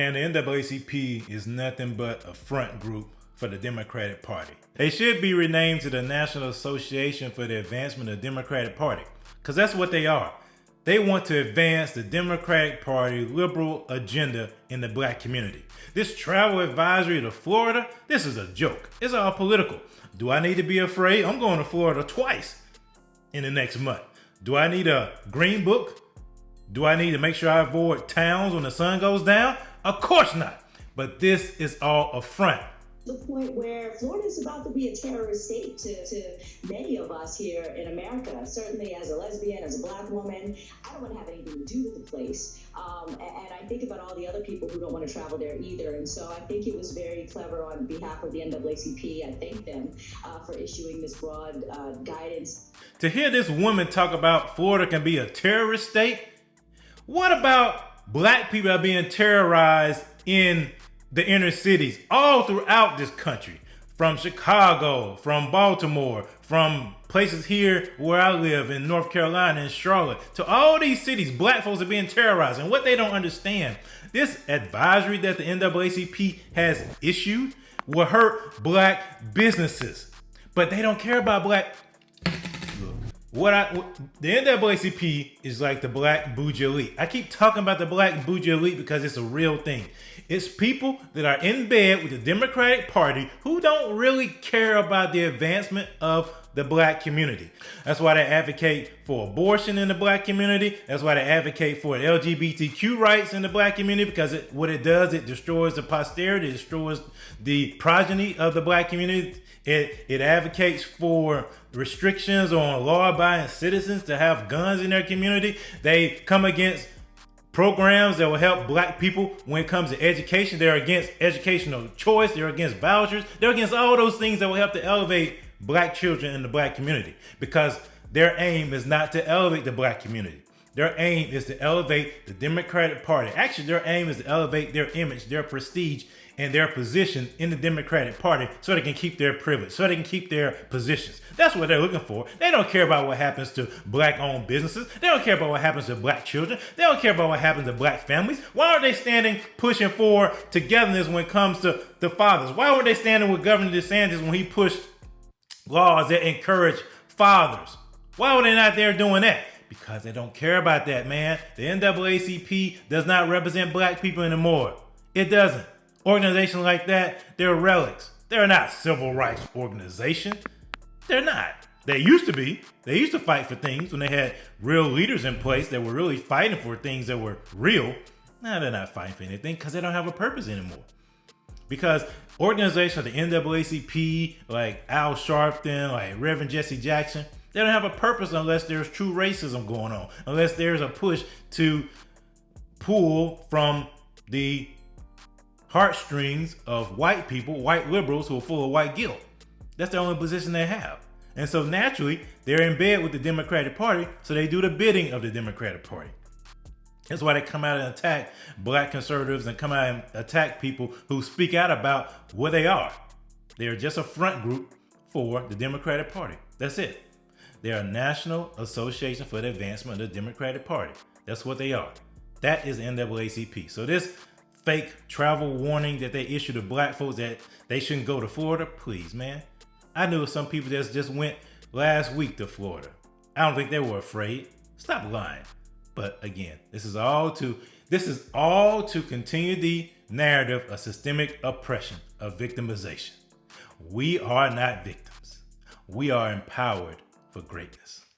And the NAACP is nothing but a front group for the Democratic Party. They should be renamed to the National Association for the Advancement of the Democratic Party, because that's what they are. They want to advance the Democratic Party liberal agenda in the black community. This travel advisory to Florida, this is a joke. It's all political. Do I need to be afraid? I'm going to Florida twice in the next month. Do I need a green book? Do I need to make sure I avoid towns when the sun goes down? Of course not. But this is all a front. The point where Florida is about to be a terrorist state to many of us here in America. Certainly as a lesbian, as a black woman, I don't want to have anything to do with the place. And I think about all the other people who don't want to travel there either. And so I think it was very clever on behalf of the NAACP. I thank them for issuing this broad guidance. To hear this woman talk about Florida can be a terrorist state, what about black people that are being terrorized in the inner cities all throughout this country? From Chicago, from Baltimore, from places here where I live in North Carolina and Charlotte, to all these cities, black folks are being terrorized. And what they don't understand, this advisory that the NAACP has issued will hurt black businesses. But they don't care about black. The NAACP is like the black bougie elite. I keep talking about the black bougie elite because it's a real thing. It's people that are in bed with the Democratic Party who don't really care about the advancement of the black community. That's why they advocate for abortion in the black community. That's why they advocate for LGBTQ rights in the black community, because what it does, it destroys the posterity, it destroys the progeny of the black community. It advocates for restrictions on law-abiding citizens to have guns in their community. They come against programs that will help black people when it comes to education. They're against educational choice. They're against vouchers. They're against all those things that will help to elevate black children in the black community, because their aim is not to elevate the black community. Their aim is to elevate the Democratic Party. Actually, their aim is to elevate their image, their prestige, and their position in the Democratic Party so they can keep their privilege, so they can keep their positions. That's what they're looking for. They don't care about what happens to black-owned businesses. They don't care about what happens to black children. They don't care about what happens to black families. Why are they standing pushing for togetherness when it comes to the fathers? Why weren't they standing with Governor DeSantis when he pushed laws that encourage fathers? Why were they not there doing that? Because they don't care about that, man. The NAACP does not represent black people anymore. It doesn't. Organizations like that, they're relics. They're not civil rights organizations. They're not. They used to be. They used to fight for things when they had real leaders in place that were really fighting for things that were real. Now they're not fighting for anything because they don't have a purpose anymore. Because organizations like the NAACP, like Al Sharpton, like Reverend Jesse Jackson, they don't have a purpose unless there's true racism going on, unless there's a push to pull from the heartstrings of white people, white liberals who are full of white guilt. That's the only position they have. And so naturally, they're in bed with the Democratic Party, so they do the bidding of the Democratic Party. That's why they come out and attack black conservatives and come out and attack people who speak out about what they are. They're just a front group for the Democratic Party. That's it. They're a National Association for the Advancement of the Democratic Party. That's what they are. That is the NAACP. So this fake travel warning that they issue to black folks that they shouldn't go to Florida, please, man. I knew some people that just went last week to Florida. I don't think they were afraid. Stop lying. But again, this is all to continue the narrative of systemic oppression, of victimization. We are not victims. We are empowered for greatness.